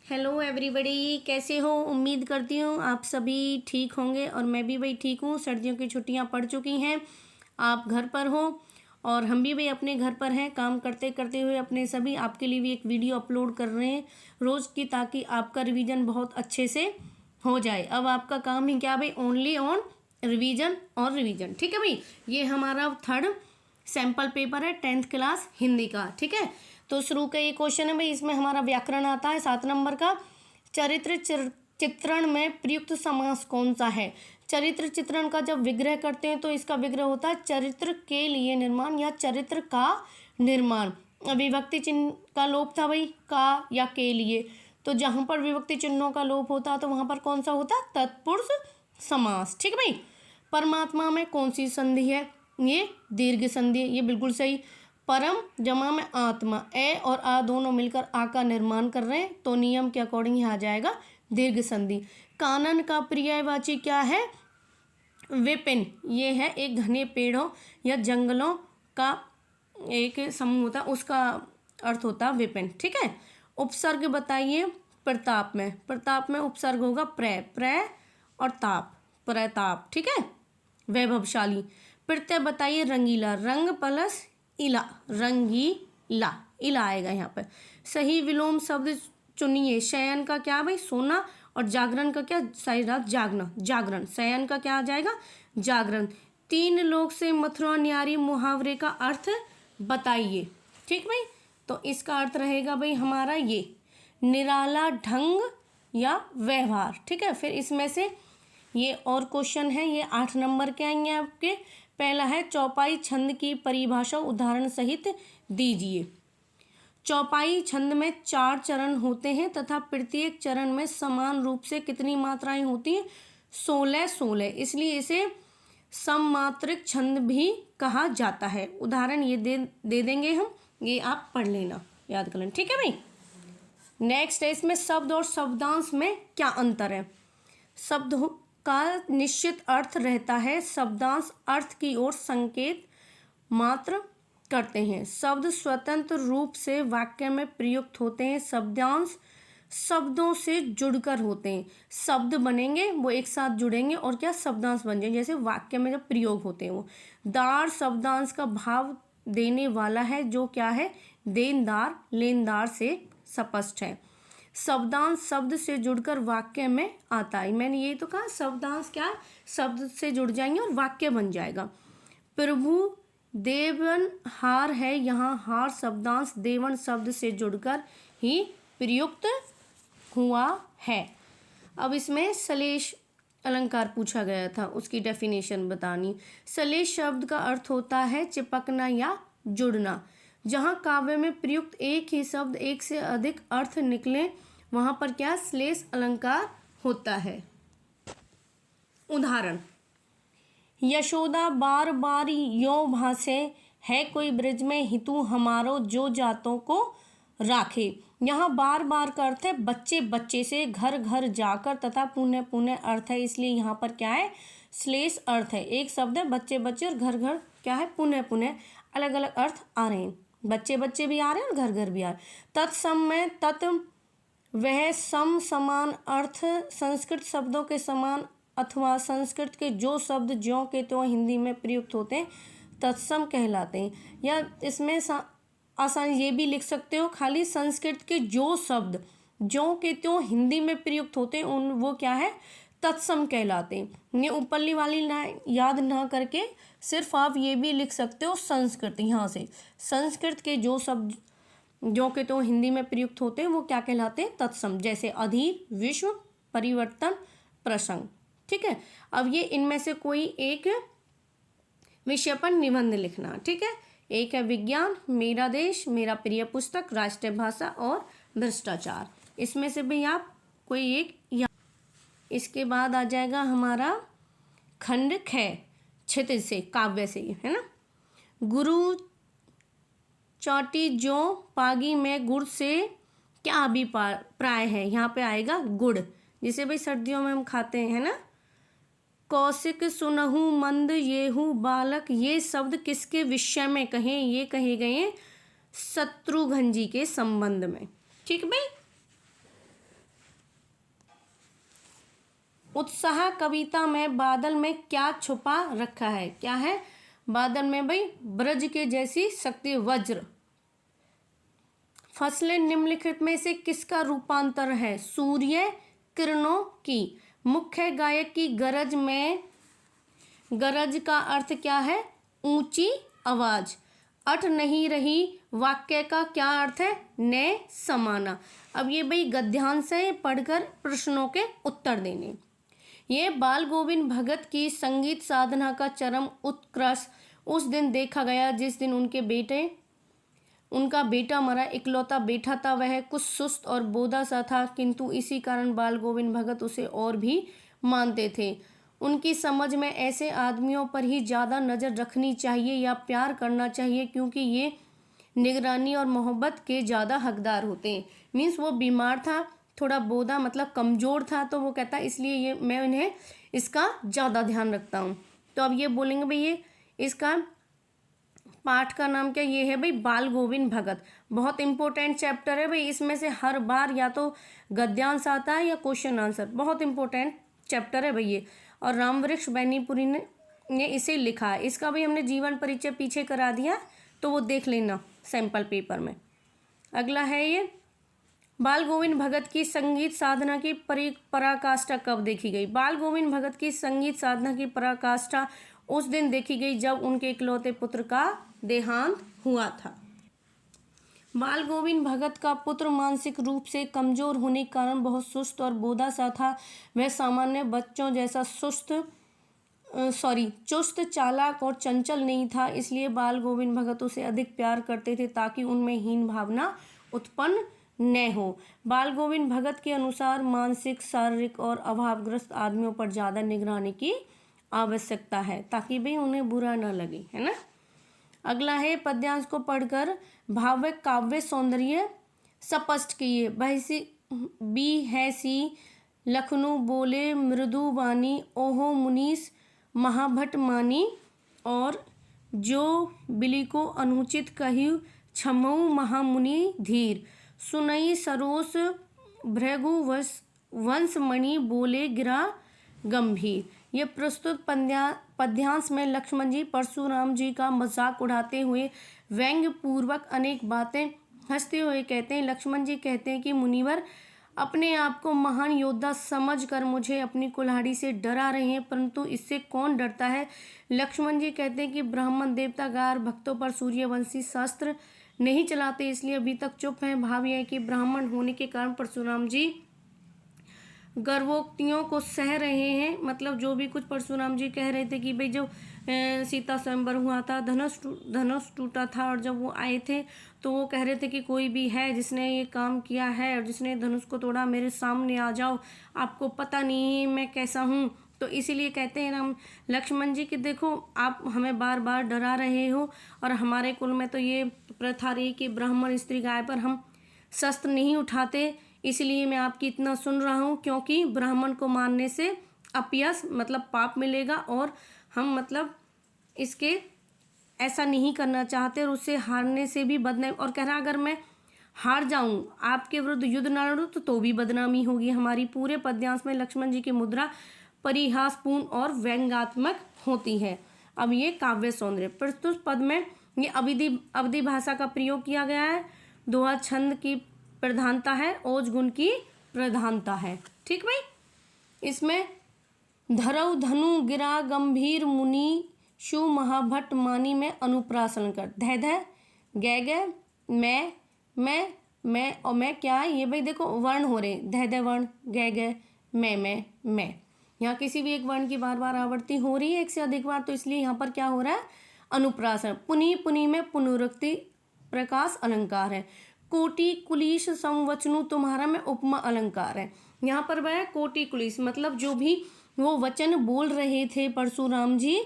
Hello everybody, कैसे हो? उम्मीद करती हूँ आप सभी ठीक होंगे और मैं भी भाई ठीक हूँ। सर्दियों की छुट्टियाँ पड़ चुकी हैं, आप घर पर हो और हम भी भाई अपने घर पर हैं। काम करते करते हुए अपने सभी आपके लिए भी एक वीडियो अपलोड कर रहे हैं रोज़ की, ताकि आपका रिवीजन बहुत अच्छे से हो जाए। अब आपका काम ही क्या भाई, ओनली ऑन रिवीजन और रिवीजन। ठीक है भाई, ये हमारा थर्ड सैम्पल पेपर है 10th क्लास हिंदी का। ठीक है, तो शुरू का ये क्वेश्चन है भाई, इसमें हमारा व्याकरण आता है 7 नंबर का। चरित्र चित्रण में प्रयुक्त समास कौन सा है? चरित्र चित्रण का जब विग्रह करते हैं तो इसका विग्रह होता है चरित्र के लिए निर्माण या चरित्र का निर्माण। विभक्ति चिन्ह का लोप था भाई, का या के लिए, तो जहां पर विभक्ति चिन्हों का लोप होता है तो वहां पर कौन सा होता है? तत्पुरुष समास। ठीक है भाई। परमात्मा में कौन सी संधि है? ये दीर्घ संधि है, ये बिल्कुल सही। परम जमा में आत्मा, ए और आ दोनों मिलकर आ का निर्माण कर रहे हैं, तो नियम के अकॉर्डिंग आ जाएगा दीर्घ संधि। कानन का पर्यायवाची क्या है? विपिन। ये है एक घने पेड़ों या जंगलों का एक समूह होता है, उसका अर्थ होता है विपिन। ठीक है। उपसर्ग बताइए प्रताप में। प्रताप में उपसर्ग होगा प्र और ताप, प्रताप। ठीक है। वैभवशाली। प्रत्यय बताइए रंगीला, रंग प्लस इला, रंगीला, इला आएगा यहाँ पर। सही विलोम शब्द चुनिए। शयन का क्या भाई? सोना, और जागरण का क्या? सारी रात जागना, जागरण। शयन का क्या आ जाएगा? जागरण। 3 लोग से मथुरा न्यारी मुहावरे का अर्थ बताइए। ठीक भाई, तो इसका अर्थ रहेगा भाई हमारा ये निराला ढंग या व्यवहार। ठीक है। फिर इसमें से ये और क्वेश्चन है, ये 8 नंबर के आएंगे आपके। पहला है चौपाई छंद की परिभाषा उदाहरण सहित दीजिए। चौपाई छंद में 4 चरण होते हैं तथा प्रत्येक चरण में समान रूप से कितनी मात्राएं होती हैं? 16 इसलिए इसे सममात्रिक छंद भी कहा जाता है। उदाहरण ये दे देंगे हम, ये आप पढ़ लेना, याद कर लेना। ठीक है भाई। नेक्स्ट है, इसमें शब्द और शब्दांश में क्या अंतर है? शब्द का निश्चित अर्थ रहता है, शब्दांश अर्थ की ओर संकेत मात्र करते हैं। शब्द स्वतंत्र रूप से वाक्य में प्रयुक्त होते हैं, शब्दांश शब्दों से जुड़कर होते हैं। शब्द बनेंगे वो एक साथ जुड़ेंगे और क्या? शब्दांश बन जाएंगे, जैसे वाक्य में जब प्रयोग होते हैं वो। दार शब्दांश का भाव देने वाला है, जो क्या है? देनदार, लेनदार से स्पष्ट है। शब्दांश शब्द से जुड़कर वाक्य में आता है। मैंने यही तो कहा, शब्दांश क्या? शब्द से जुड़ जाएंगे और वाक्य बन जाएगा। प्रभु देवन हार है, यहाँ हार शब्दांश देवन शब्द से जुड़कर ही प्रयुक्त हुआ है। अब इसमें सलेश अलंकार पूछा गया था, उसकी डेफिनेशन बतानी। सलेश शब्द का अर्थ होता है चिपकना या जुड़ना। जहाँ काव्य में प्रयुक्त एक ही शब्द एक से अधिक अर्थ निकले, वहां पर क्या? श्लेष अलंकार होता है। उदाहरण, यशोदा बार बार यो भासे, है कोई ब्रज में हितू हमारो, जो जातों को राखे। यहाँ बार बार का अर्थ है बच्चे बच्चे से, घर घर जाकर, तथा पुण्य पुण्य अर्थ है, इसलिए यहाँ पर क्या है? श्लेष अर्थ है। एक शब्द है बच्चे बच्चे और घर घर क्या है? पुण्य पुण्य, अलग अलग अर्थ आ रहे हैं। बच्चे बच्चे भी आ रहे हैं और घर घर भी आ रहे हैं। तत्सम में तत् वह सम समान अर्थ संस्कृत शब्दों के समान अथवा संस्कृत के जो शब्द ज्यों के त्यों हिंदी में प्रयुक्त होते हैं तत्सम कहलाते हैं। या इसमें आसान ये भी लिख सकते हो, खाली संस्कृत के जो शब्द ज्यों के त्यों हिंदी में प्रयुक्त होते हैं उन वो क्या है? तत्सम कहलाते हैं। ये ऊपरली वाली लाइन याद ना करके सिर्फ आप ये भी लिख सकते हो संस्कृत। यहाँ से संस्कृत के जो शब्द जो के तो हिंदी में प्रयुक्त होते हैं वो क्या कहलाते हैं? तत्सम। जैसे अधीर, विश्व, परिवर्तन, प्रसंग। ठीक है। अब ये इनमें से कोई एक विषय पर निबंध लिखना। ठीक है। एक है विज्ञान, मेरा देश, मेरा प्रिय पुस्तक, राष्ट्रीय भाषा और भ्रष्टाचार। इसमें से भी आप कोई एक या इसके बाद आ जाएगा हमारा खंड ख, क्षितिज से, काव्य से, है ना। गुरु चौटी जो पागी में गुड़ से क्या अभिप्राय है? यहाँ पे आएगा गुड़, जिसे भाई सर्दियों में हम खाते हैं, है ना। कौशिक सुनहु मंद येहू बालक, ये शब्द किसके विषय में कहे? ये कहे गए शत्रुघ्न जी के संबंध में। ठीक भाई। उत्साह कविता में बादल में क्या छुपा रखा है? क्या है बादल में भाई? ब्रज के जैसी शक्ति, वज्र। फसलें निम्नलिखित में से किसका रूपांतर है? सूर्य किरणों की। मुख्य गायक की गरज में, गरज का अर्थ क्या है? ऊंची आवाज। अट नहीं रही वाक्य का क्या अर्थ है? ने समाना। अब ये भाई गद्यांश है, पढ़कर प्रश्नों के उत्तर देने। ये बाल गोविंद भगत की संगीत साधना का चरम उत्कर्ष उस दिन देखा गया जिस दिन उनका बेटा मरा। इकलौता बेटा था वह, कुछ सुस्त और बोधा सा था, किंतु इसी कारण बाल गोविंद भगत उसे और भी मानते थे। उनकी समझ में ऐसे आदमियों पर ही ज़्यादा नज़र रखनी चाहिए या प्यार करना चाहिए, क्योंकि ये निगरानी और मोहब्बत के ज़्यादा हकदार होते हैं। मीन्स वो बीमार था, थोड़ा बोधा मतलब कमज़ोर था, तो वो कहता इसलिए ये मैं इन्हें इसका ज़्यादा ध्यान रखता हूँ। तो अब ये बोलेंगे भाई, ये इसका पाठ का नाम क्या? ये है भाई बाल गोविंद भगत। बहुत इंपॉर्टेंट चैप्टर है भाई, इसमें से हर बार या तो गद्यांश आता है या क्वेश्चन आंसर। बहुत इंपॉर्टेंट चैप्टर है भाई ये। और रामवृक्ष बैनीपुरी ने इसे लिखा है। इसका भी हमने जीवन परिचय पीछे करा दिया, तो वो देख लेना सैंपल पेपर में। अगला है ये, बाल गोविंद भगत की संगीत साधना की पराकाष्ठा कब देखी गई? बाल गोविंद भगत की संगीत साधना की पराकाष्ठा उस दिन देखी गई जब उनके इकलौते पुत्र का देहांत हुआ था। बाल गोविंद भगत का पुत्र मानसिक रूप से कमजोर होने के कारण बहुत सुस्त और बोधा सा था। वह सामान्य बच्चों जैसा चुस्त, चालाक और चंचल नहीं था, इसलिए बाल गोविंद भगत उसे अधिक प्यार करते थे ताकि उनमें हीन भावना उत्पन्न न हो। बाल गोविंद भगत के अनुसार मानसिक, शारीरिक और अभावग्रस्त आदमियों पर ज़्यादा निगरानी की आवश्यकता है ताकि भाई उन्हें बुरा न लगे, है ना। अगला है, पद्यांश को पढ़कर भाव काव्य सौंदर्य स्पष्ट किए। बी है सी लखनऊ बोले मृदु वाणी, ओहो मुनीस महाभट मानी, और जो बिली को अनुचित कही क्षमऊ महामुनि धीर, सुनई सरोस भृगु वंशमणि बोले गिरा गंभीर। ये प्रस्तुत पद्यांश में लक्ष्मण जी परशुराम जी का मजाक उड़ाते हुए व्यंग्य पूर्वक अनेक बातें हंसते हुए कहते हैं। लक्ष्मण जी कहते हैं कि मुनिवर अपने आप को महान योद्धा समझकर मुझे अपनी कुल्हाड़ी से डरा रहे हैं, परंतु इससे कौन डरता है? लक्ष्मण जी कहते हैं कि ब्राह्मण देवतागार भक्तों पर सूर्यवंशी शस्त्र नहीं चलाते, इसलिए अभी तक चुप हैं। भाव यह है कि ब्राह्मण होने के कारण परशुराम जी गर्वोक्तियों को सह रहे हैं। मतलब जो भी कुछ परशुराम जी कह रहे थे कि भाई जो सीता स्वयंवर हुआ था, धनुष टूटा था, और जब वो आए थे तो वो कह रहे थे कि कोई भी है जिसने ये काम किया है और जिसने धनुष को तोड़ा, मेरे सामने आ जाओ, आपको पता नहीं है मैं कैसा हूँ। तो इसीलिए कहते हैं राम लक्ष्मण जी कि देखो आप हमें बार बार डरा रहे हो, और हमारे कुल में तो ये प्रथा रही कि ब्राह्मण स्त्री गाय पर हम शस्त्र नहीं उठाते, इसलिए मैं आपकी इतना सुन रहा हूँ, क्योंकि ब्राह्मण को मारने से अपयश मतलब पाप मिलेगा, और हम मतलब इसके ऐसा नहीं करना चाहते, और उससे हारने से भी बदनामी। और कह रहा अगर मैं हार जाऊं, आपके विरुद्ध युद्ध न लड़ूं तो भी बदनामी होगी हमारी। पूरे पद्यांश में लक्ष्मण जी की मुद्रा परिहासपूर्ण और व्यंग्यात्मक होती है। अब ये काव्य सौंदर्य प्रस्तुत पद में ये अवधि भाषा का प्रयोग किया गया है। दोहा छंद की प्रधानता है, ओज गुण की प्रधानता है। ठीक भाई, इसमें धरऊ धनु गिरा गंभीर मुनि शु महाभट्ट मानी में अनुप्रास अलंकार। धै धै गे गे मैं और मैं क्या है ये भाई देखो वर्ण हो रहे, धै धै वर्ण, गे गे मैं। यहाँ किसी भी एक वर्ण की बार बार आवृत्ति हो रही है एक से अधिक बार, तो इसलिए यहाँ पर क्या हो रहा है? अनुप्रास। पुनी में पुनरुक्ति प्रकाश अलंकार है। कोटि कुलीस संवचनु तुम्हारा में उपमा अलंकार है। यहाँ पर वह कोटि कुलीस मतलब जो भी वो वचन बोल रहे थे परशुराम जी,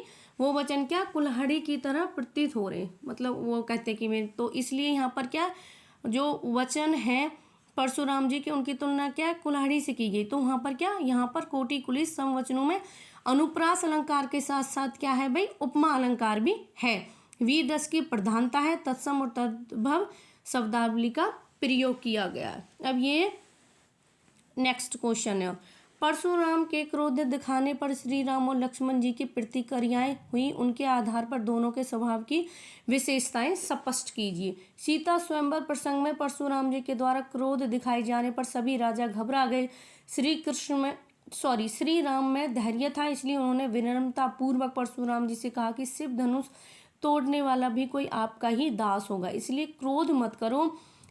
वो वचन क्या कुल्हाड़ी की तरह प्रतीत हो रहे, मतलब वो कहते कि मैं, तो इसलिए यहाँ पर क्या जो वचन है परशुराम जी के उनकी तुलना क्या कुल्हाड़ी से की गई। तो वहाँ पर क्या, यहाँ पर कोटि कुलीस संवचनों में अनुप्रास अलंकार के साथ साथ क्या है भाई, उपमा अलंकार भी है। वीर रस की प्रधानता है, तत्सम और तद्भव शब्दावली का प्रयोग किया गया है। अब ये नेक्स्ट क्वेश्चन है, परशुराम के क्रोध दिखाने पर श्री राम और लक्ष्मण जी की प्रतिक्रियाएं हुई, उनके आधार पर दोनों के स्वभाव की विशेषताएं स्पष्ट कीजिए। सीता स्वयंवर प्रसंग में परशुराम जी के द्वारा क्रोध दिखाए जाने पर सभी राजा घबरा गए। श्री राम में धैर्य था, इसलिए उन्होंने विनम्रता पूर्वक परशुराम जी से कहा कि शिव धनुष तोड़ने वाला भी कोई आपका ही दास होगा, इसलिए क्रोध मत करो।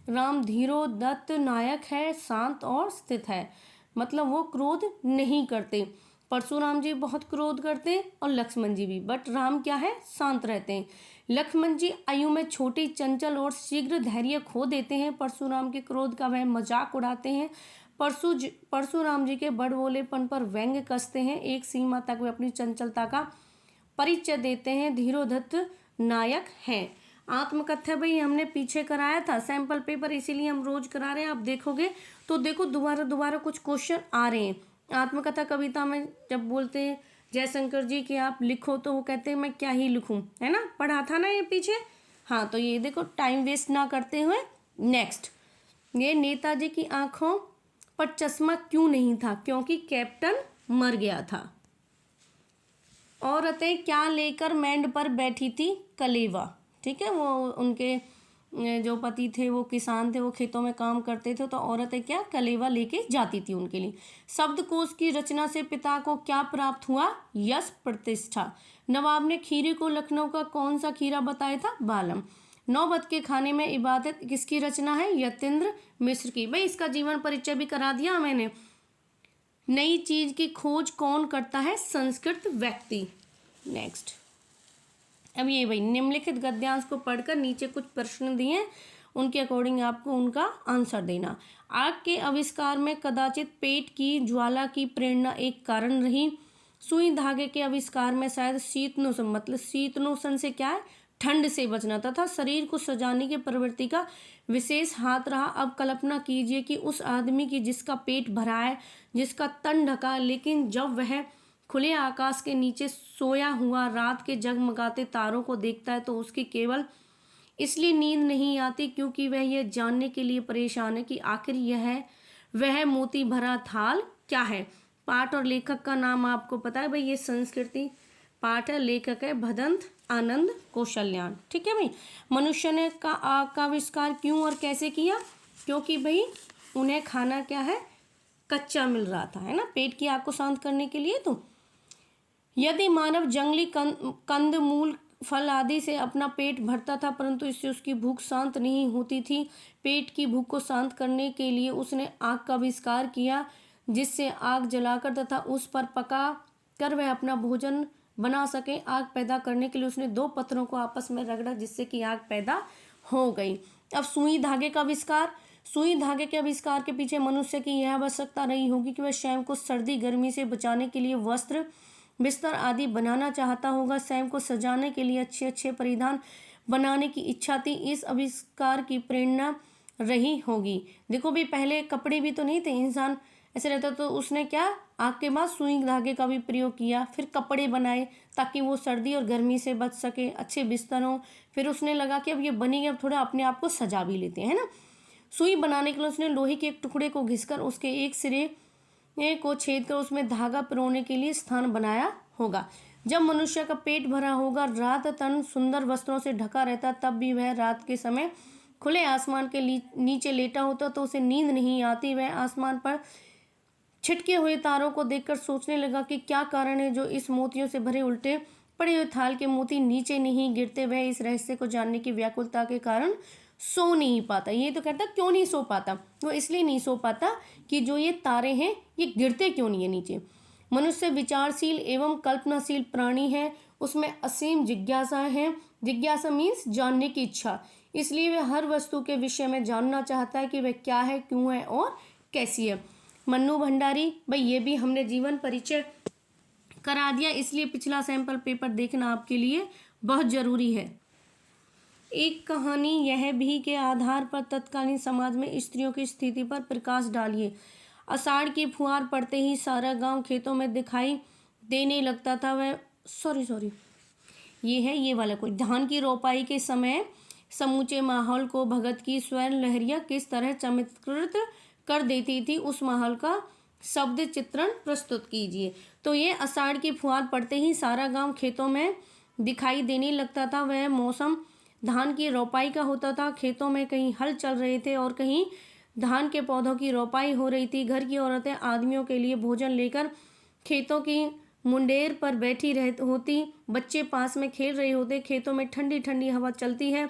राम धीरोदत्त नायक है, शांत और स्थित है, मतलब वो क्रोध नहीं करते। परशुराम जी बहुत क्रोध करते और लक्ष्मण जी भी, बट राम क्या है, शांत रहते हैं। लक्ष्मण जी आयु में छोटे, चंचल और शीघ्र धैर्य खो देते हैं। परशुराम के क्रोध का वह मजाक उड़ाते हैं। परशुराम जी के बड़बोलेपन पर व्यंग्य कसते हैं। एक सीमा तक वे अपनी चंचलता का परिचय देते हैं। धीरोदत्त नायक हैं। आत्मकथा भाई हमने पीछे कराया था सैंपल पेपर, इसीलिए हम रोज करा रहे हैं। आप देखोगे तो देखो दोबारा कुछ क्वेश्चन आ रहे हैं। आत्मकथा कविता में जब बोलते हैं जयशंकर जी कि आप लिखो, तो वो कहते हैं मैं क्या ही लिखूं, है ना, पढ़ा था ना ये पीछे। हाँ, तो ये देखो टाइम वेस्ट ना करते हुए नेक्स्ट, ये नेताजी की आंखों पर चश्मा क्यों नहीं था, क्योंकि कैप्टन मर गया था। औरतें क्या लेकर मैंड पर बैठी थी, कलेवा। ठीक है, वो उनके जो पति थे वो किसान थे, वो खेतों में काम करते थे, तो औरतें क्या कलेवा लेके जाती थी उनके लिए। शब्दकोश की रचना से पिता को क्या प्राप्त हुआ, यश प्रतिष्ठा। नवाब ने खीरे को लखनऊ का कौन सा खीरा बताया था, बालम। 9 वक्त के खाने में इबादत किसकी रचना है, यतीन्द्र मिश्र की। भाई इसका जीवन परिचय भी करा दिया मैंने। नई चीज की खोज कौन करता है, संस्कृत व्यक्ति। नेक्स्ट, अब ये भाई निम्नलिखित गद्यांश को पढ़कर नीचे कुछ प्रश्न दिए, उनके अकॉर्डिंग आपको उनका आंसर देना। आग के आविष्कार में कदाचित पेट की ज्वाला की प्रेरणा एक कारण रही। सुई धागे के आविष्कार में शायद शीतनोषण, मतलब शीतनोषण से क्या है, ठंड से बचना तथा शरीर को सजाने की प्रवृत्ति का विशेष हाथ रहा। अब कल्पना कीजिए कि उस आदमी की जिसका पेट भरा है, जिसका तन ढका है, लेकिन जब वह खुले आकाश के नीचे सोया हुआ रात के जगमगाते तारों को देखता है तो उसकी केवल इसलिए नींद नहीं आती क्योंकि वह यह जानने के लिए परेशान है कि आखिर वह मोती भरा थाल क्या है। पाठ और लेखक का नाम आपको पता है भाई, ये संस्कृति पाठ है, लेखक है भदंत आनंद कौशल्यान। ठीक है भाई। मनुष्य ने आग का आविष्कार क्यों और कैसे किया, क्योंकि भाई उन्हें खाना क्या है, कच्चा मिल रहा था, है ना, पेट की आग को शांत करने के लिए। तो यदि मानव जंगली कंद मूल फल आदि से अपना पेट भरता था, परंतु इससे उसकी भूख शांत नहीं होती थी। पेट की भूख को शांत करने के लिए उसने आग का आविष्कार किया, जिससे आग जलाकर तथा उस पर पका कर वह अपना भोजन बना सके। आग पैदा करने के लिए उसने 2 पत्थरों को आपस में रगड़ा, जिससे कि आग पैदा हो गई। अब सुई धागे का आविष्कार। सुई धागे के आविष्कार के पीछे मनुष्य की यह आवश्यकता रही होगी कि वह स्वयं को सर्दी गर्मी से बचाने के लिए वस्त्र बिस्तर आदि बनाना चाहता होगा। स्वयं को सजाने के लिए अच्छे अच्छे परिधान बनाने की इच्छा थी। इस आविष्कार की प्रेरणा रही होगी। देखो भी पहले कपड़े भी तो नहीं थे, इंसान ऐसे रहता, तो उसने क्या आग के बाद सुई धागे का भी प्रयोग किया, फिर कपड़े बनाए ताकि वो सर्दी और गर्मी से बच सके, अच्छे बिस्तर हों। फिर उसने लगा कि अब ये बनेगी, अब थोड़ा अपने आप को सजा भी लेते हैं ना। सुई बनाने के लिए उसने लोहे के एक टुकड़े को घिसकर उसके एक सिरे को छेद कर उसमें धागा पिरोने के लिए स्थान बनाया होगा। जब मनुष्य का पेट भरा होगा, रात तन सुंदर वस्त्रों से ढका रहता, तब भी वह रात के समय खुले आसमान के नीचे लेटा होता तो उसे नींद नहीं आती। वह आसमान पर छिटके हुए तारों को देखकर सोचने लगा कि क्या कारण है जो इस मोतियों से भरे उल्टे पड़े हुए थाल के मोती नीचे नहीं गिरते। वह इस रहस्य को जानने की व्याकुलता के कारण सो नहीं पाता। ये तो कहता क्यों नहीं सो पाता, वो इसलिए नहीं सो पाता कि जो ये तारे हैं ये गिरते क्यों नहीं है नीचे। मनुष्य विचारशील एवं कल्पनाशील प्राणी है, उसमें असीम जिज्ञासा है। जिज्ञासा मीन्स जानने की इच्छा, इसलिए वह हर वस्तु के विषय में जानना चाहता है कि वह क्या है, क्यों है और कैसी है। मन्नू भंडारी, भाई ये भी हमने जीवन परिचय करा दिया, इसलिए पिछला सैंपल पेपर देखना आपके लिए बहुत जरूरी है। एक कहानी यह भी के आधार पर तत्कालीन समाज में स्त्रियों की स्थिति पर प्रकाश डालिए। आषाढ़ की फुहार पड़ते ही सारा गांव खेतों में दिखाई देने लगता था। वह ये वाला कोई धान की रोपाई के समय समूचे माहौल को भगत की स्वर्ण लहरियां किस तरह चमत्कृत कर देती थी। उस माहौल का शब्द चित्रण प्रस्तुत कीजिए। तो ये आषाढ़ की फुहार पड़ते ही सारा गांव खेतों में दिखाई देने लगता था। वह मौसम धान की रोपाई का होता था। खेतों में कहीं हल चल रहे थे और कहीं धान के पौधों की रोपाई हो रही थी। घर की औरतें आदमियों के लिए भोजन लेकर खेतों की मुंडेर पर बैठी रह होती। बच्चे पास में खेल रहे होते। खेतों में ठंडी ठंडी हवा चलती है।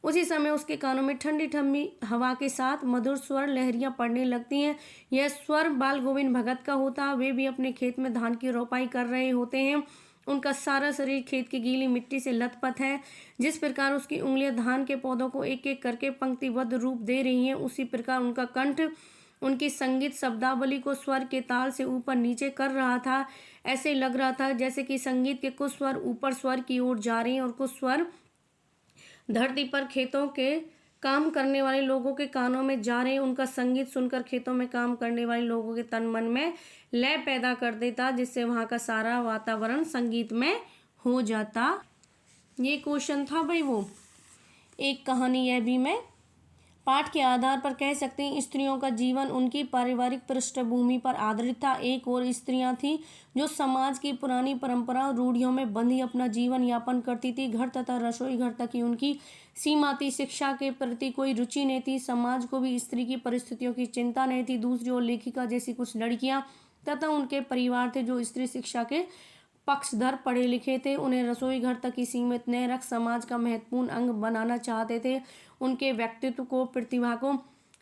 उसी समय उसके कानों में ठंडी ठंडी हवा के साथ मधुर स्वर लहरियां पड़ने लगती हैं। यह स्वर बाल गोविंद भगत का होता। वे भी अपने खेत में धान की रोपाई कर रहे होते हैं। उनका सारा शरीर खेत की गीली मिट्टी से लथपथ है। जिस प्रकार उसकी उंगलियां धान के पौधों को एक एक करके पंक्तिबद्ध रूप दे रही हैं, उसी प्रकार उनका कंठ उनकी संगीत शब्दावली को स्वर के ताल से ऊपर नीचे कर रहा था। ऐसे लग रहा था जैसे कि संगीत के कुछ स्वर ऊपर स्वर की ओर जा रहे हैं और कुछ स्वर धरती पर खेतों के काम करने वाले लोगों के कानों में जा रहे हैं। उनका संगीत सुनकर खेतों में काम करने वाले लोगों के तन मन में लय पैदा कर देता, जिससे वहां का सारा वातावरण संगीत में हो जाता। ये क्वेश्चन था भाई वो। एक कहानी यह भी मैं पाठ के आधार पर कह सकते हैं। स्त्रियों का जीवन उनकी पारिवारिक पृष्ठभूमि पर आधारित था। एक और स्त्रियां थीं जो समाज की पुरानी परंपरा रूढ़ियों में बंधी अपना जीवन यापन करती थी। घर तथा रसोई घर तक ही उनकी सीमा थी। शिक्षा के प्रति कोई रुचि नहीं थी। समाज को भी स्त्री की परिस्थितियों की चिंता नहीं थी। दूसरी ओर लेखिका जैसी कुछ लड़कियां तथा उनके परिवार थे जो स्त्री शिक्षा के पक्षधर पढ़े लिखे थे। उन्हें रसोई घर तक ही सीमित न रख समाज का महत्वपूर्ण अंग बनाना चाहते थे। उनके व्यक्तित्व को, प्रतिभा को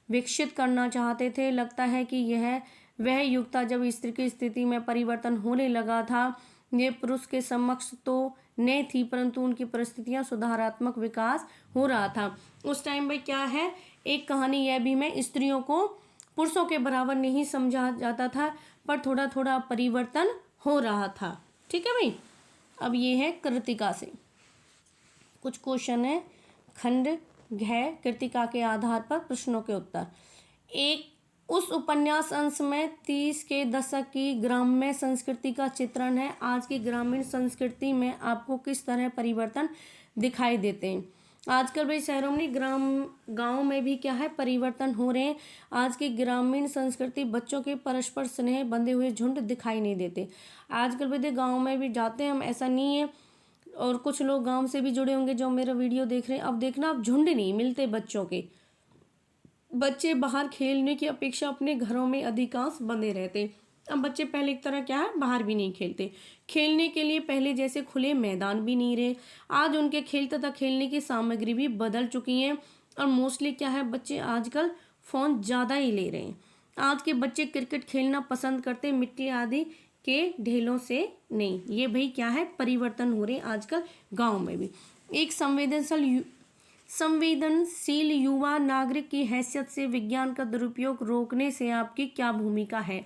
विकसित करना चाहते थे। लगता है कि यह वह युग था जब स्त्री की स्थिति में परिवर्तन होने लगा था। ये पुरुष के समक्ष तो न थी, परंतु उनकी परिस्थितियां सुधारात्मक विकास हो रहा था। उस टाइम में क्या है, एक कहानी यह भी में स्त्रियों को पुरुषों के बराबर नहीं समझा जाता था, पर थोड़ा थोड़ा परिवर्तन हो रहा था। ठीक है भाई। अब ये है कृतिका से कुछ क्वेश्चन है। खंड घ कृतिका के आधार पर प्रश्नों के उत्तर। एक उस उपन्यास अंश में 30 के दशक की ग्राम्य संस्कृति का चित्रण है। आज की ग्रामीण संस्कृति में आपको किस तरह परिवर्तन दिखाई देते हैं। आजकल भाई शहरों में गांव में भी क्या है, परिवर्तन हो रहे हैं। आज की ग्रामीण संस्कृति बच्चों के परस्पर स्नेह बंधे हुए झुंड दिखाई नहीं देते। आजकल भाई गांव में भी जाते हैं हम, ऐसा नहीं है। और कुछ लोग गांव से भी जुड़े होंगे जो मेरा वीडियो देख रहे हैं। अब देखना, अब झुंड नहीं मिलते बच्चों के। बच्चे बाहर खेलने की अपेक्षा अपने घरों में अधिकांश बंधे रहते। अब बच्चे पहले की तरह क्या है, बाहर भी नहीं खेलते। खेलने के लिए पहले जैसे खुले मैदान भी नहीं रहे। आज उनके खेल तथा खेलने की सामग्री भी बदल चुकी हैं। और मोस्टली क्या है, बच्चे आजकल फ़ोन ज़्यादा ही ले रहे हैं। आज के बच्चे क्रिकेट खेलना पसंद करते, मिट्टी आदि के ढेलों से नहीं। ये भाई क्या है, परिवर्तन हो रहे हैं आजकल गाँव में भी। एक संवेदनशील युवा नागरिक की हैसियत से विज्ञान का दुरुपयोग रोकने से आपकी क्या भूमिका है।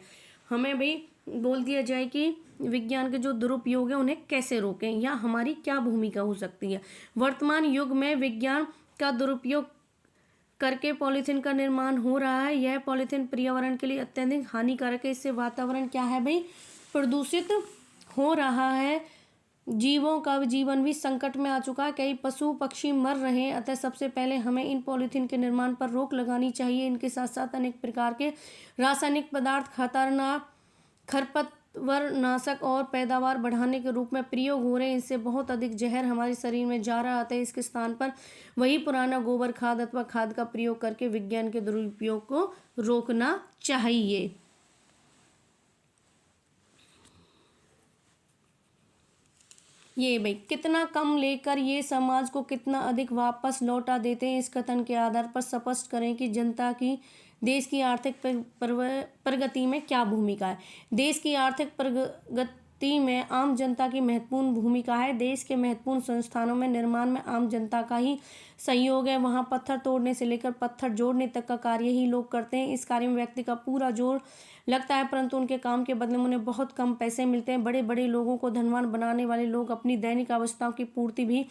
हमें भी बोल दिया जाए कि विज्ञान के जो दुरुपयोग है उन्हें कैसे रोकें या हमारी क्या भूमिका हो सकती है। वर्तमान युग में विज्ञान का दुरुपयोग करके पॉलीथीन का निर्माण हो रहा है। यह पॉलीथीन पर्यावरण के लिए अत्यधिक हानिकारक है। इससे वातावरण क्या है भाई, प्रदूषित हो रहा है। जीवों का जीवन भी संकट में आ चुका है। कई पशु पक्षी मर रहे हैं। अतः सबसे पहले हमें इन पॉलीथीन के निर्माण पर रोक लगानी चाहिए। इनके साथ साथ अनेक प्रकार के रासायनिक पदार्थ खतरनाक खरपतवारनाशक और पैदावार बढ़ाने के रूप में प्रयोग हो रहे हैं। इससे बहुत अधिक जहर हमारे शरीर में जा रहा है। इसके स्थान पर वही पुराना गोबर खाद अथवा खाद का प्रयोग करके विज्ञान के दुरुपयोग को रोकना चाहिए। ये भाई कितना कम लेकर ये समाज को कितना अधिक वापस लौटा देते हैं। इस कथन के आधार पर स्पष्ट करें कि जनता की देश की आर्थिक प्रगति में क्या भूमिका है। देश की आर्थिक प्रगति में आम जनता की महत्वपूर्ण भूमिका है। देश के महत्वपूर्ण संस्थानों में निर्माण में आम जनता का ही सहयोग है। वहाँ पत्थर तोड़ने से लेकर पत्थर जोड़ने तक का कार्य ही लोग करते हैं। इस कार्य में व्यक्ति का पूरा जोर लगता है, परंतु उनके काम के बदले में उन्हें बहुत कम पैसे मिलते हैं। बड़े बड़े लोगों को धनवान बनाने वाले लोग अपनी दैनिक आवश्यकताओं की पूर्ति भी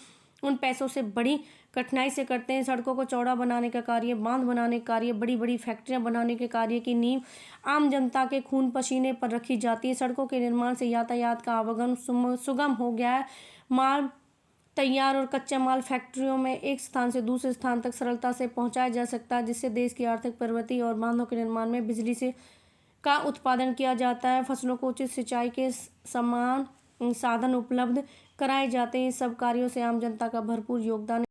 उन पैसों से बड़ी कठिनाई से करते हैं। सड़कों को चौड़ा बनाने का कार्य, बांध बनाने का कार्य, बड़ी बड़ी फैक्ट्रियां बनाने के कार्य की नींव आम जनता के खून पसीने पर रखी जाती है। सड़कों के निर्माण से यातायात का आवागमन सुगम हो गया है। माल तैयार और कच्चा माल फैक्ट्रियों में एक स्थान से दूसरे स्थान तक सरलता से पहुंचाया जा सकता है, जिससे देश की आर्थिक प्रगति और बांधों के निर्माण में बिजली से का उत्पादन किया जाता है, फसलों को उचित सिंचाई के समान साधन उपलब्ध कराए जाते हैं। इस सब कार्यों से आम जनता का भरपूर योगदान